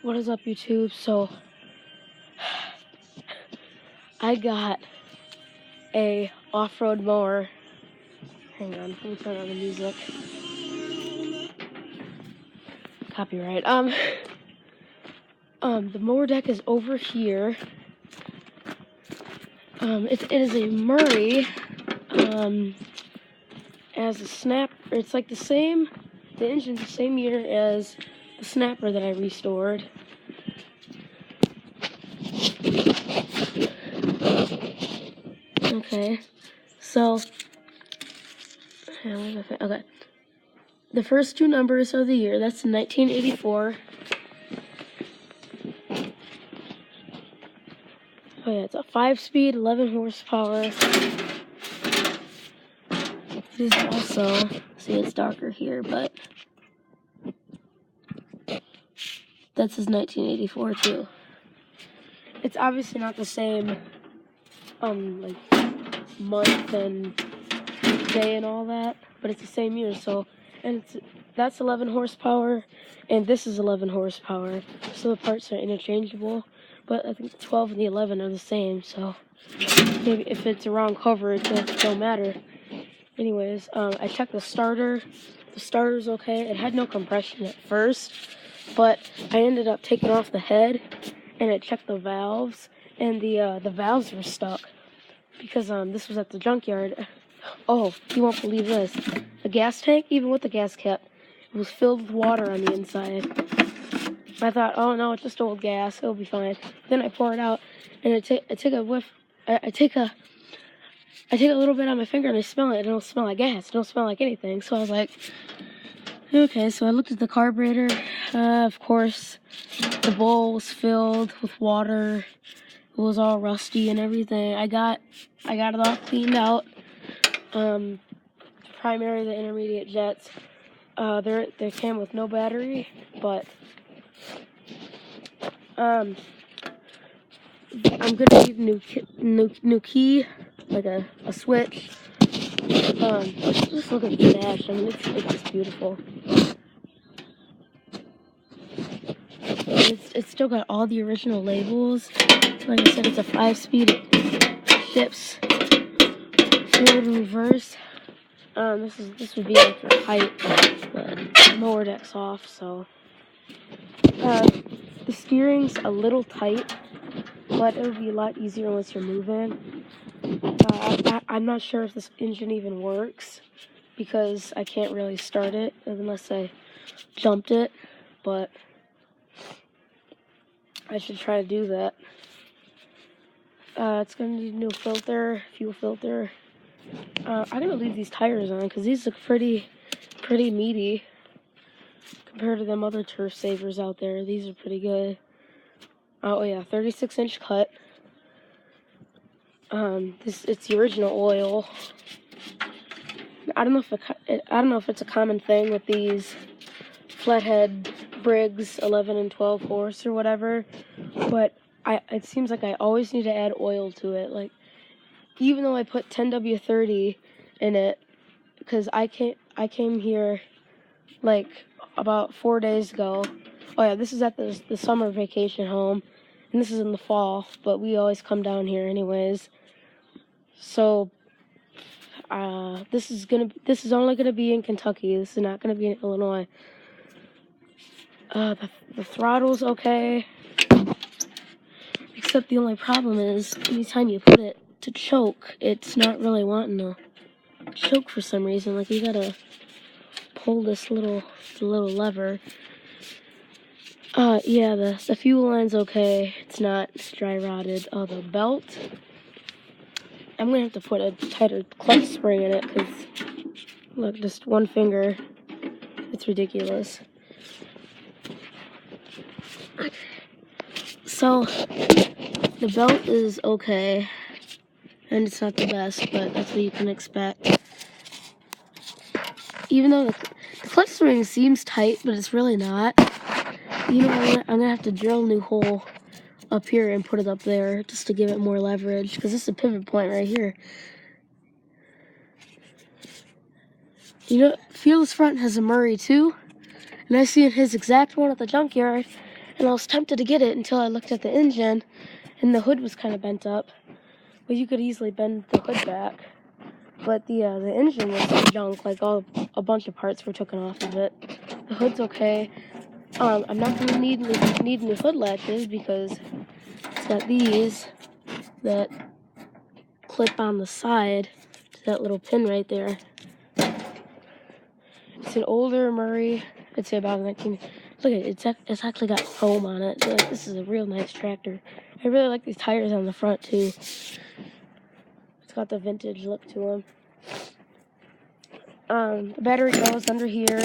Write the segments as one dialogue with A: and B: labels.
A: What is up, YouTube? So I got a off-road mower. Hang on, let me turn on the music. Copyright. The mower deck is over here. It is a Murray. As a snap, it's like the same. The engine's the same year as the snapper that I restored. Okay, so okay. The first two numbers of the year, that's 1984. Oh yeah, it's a 5-speed, 11 horsepower. It is also, see it's darker here, but that's his 1984 too. It's obviously not the same, like month and day and all that, but it's the same year. So, and that's 11 horsepower, and this is 11 horsepower. So the parts are interchangeable, but I think the 12 and the 11 are the same. So maybe if it's a wrong cover, it don't matter. Anyways, I checked the starter. The starter's okay. It had no compression at first, but I ended up taking off the head, and I checked the valves, and the valves were stuck because this was at the junkyard. Oh, you won't believe this. The gas tank, even with the gas cap, it was filled with water on the inside. I thought, oh no, it's just old gas. It'll be fine. Then I pour it out, and I take a whiff. I take a little bit on my finger, and I smell it. It don't smell like gas. It don't smell like anything. So I was like, okay. So I looked at the carburetor. Of course, the bowl was filled with water. It was all rusty and everything. I got it all cleaned out. Primary, the intermediate jets, they came with no battery, but I'm gonna need new key, like a switch. Just look at the dash. I mean, it's just beautiful. It's still got all the original labels. Like I said, it's a 5-speed. It ships forward and reverse. This would be like for height, but the mower deck's off, so the steering's a little tight, but it'll be a lot easier once you're moving. I'm not sure if this engine even works because I can't really start it unless I jumped it, but I should try to do that. It's gonna need a new filter, fuel filter. I'm gonna leave these tires on because these look pretty meaty compared to them other turf savers out there. These are pretty good. Oh yeah, 36-inch cut. It's the original oil. I don't know if it's a common thing with these flathead Briggs 11 and 12 horse or whatever, but it seems like I always need to add oil to it. Like, even though I put 10W30 in it, because I came here like about 4 days ago. Oh yeah, this is at the summer vacation home, and this is in the fall, but we always come down here anyways. So this is only gonna be in Kentucky. This is not gonna be in Illinois. The throttle's okay, except the only problem is anytime you put it to choke, it's not really wanting to choke for some reason. Like, you gotta pull this little lever. Yeah, the fuel line's okay. It's dry rotted. The belt, I'm gonna have to put a tighter clutch spring in it because look, just one finger. It's ridiculous. So the belt is okay, and it's not the best, but that's what you can expect. Even though the clutch spring seems tight, but it's really not. You know, I'm gonna have to drill a new hole up here and put it up there just to give it more leverage, because this is a pivot point right here. You know, Fearless Front has a Murray too, and I seen his exact one at the junkyard, And I was tempted to get it until I looked at the engine, and the hood was kind of bent up. But you could easily bend the hood back. But the engine was junk, like a bunch of parts were taken off of it. The hood's okay. I'm not gonna need new hood latches because it's got these that clip on the side to that little pin right there. It's an older Murray. I'd say about 19. Look at it. It's actually got foam on it. So like, this is a real nice tractor. I really like these tires on the front too. It's got the vintage look to them. The battery goes under here.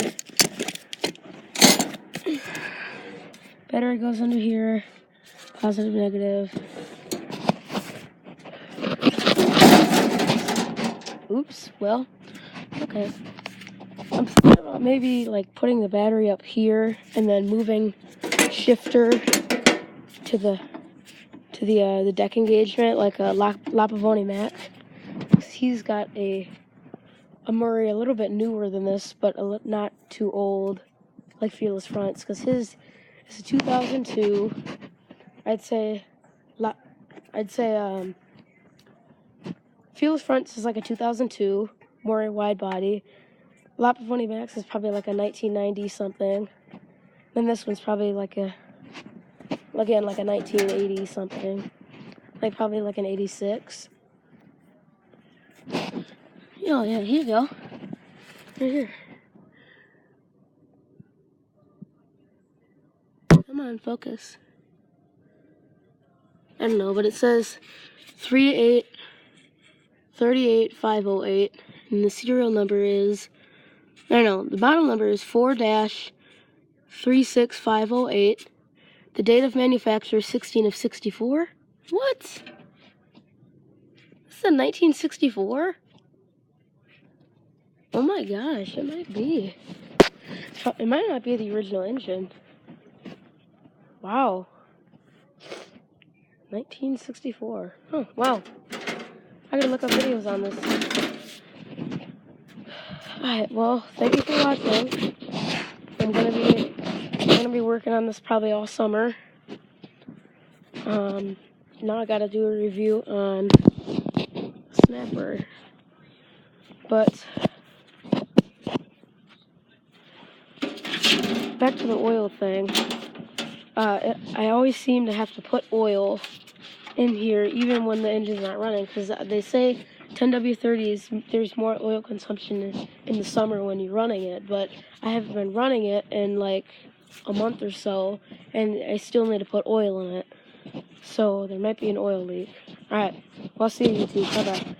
A: Battery goes under here. Positive, negative. Oops. Well, okay. I'm thinking about maybe like putting the battery up here and then moving shifter to the deck engagement like a Lapavoni Mac. He's got a Murray a little bit newer than this, but not too old, like Fearless Fronts, because his is a 2002. I'd say Fearless Fronts is like a 2002 Murray wide body. Lapavoni Max is probably like a 1990 something. Then this one's probably like a 1980 something. Like probably like an 86. Oh yeah, here you go. Right here. Come on, focus. I don't know, but it says 3838508, and the serial number is, the model number is 4-36508. The date of manufacture is 16 of 64. What? This is a 1964? Oh my gosh, it might be. It might not be the original engine. Wow. 1964. Oh, wow. I gotta look up videos on this. Alright, well, thank you for watching. I'm gonna be working on this probably all summer. Now I gotta do a review on Snapper. But back to the oil thing. I always seem to have to put oil in here even when the engine's not running, because they say 10W30s, there's more oil consumption in the summer when you're running it, but I haven't been running it in like a month or so, and I still need to put oil in it. So there might be an oil leak. Alright, well, I'll see you YouTube. Bye-bye.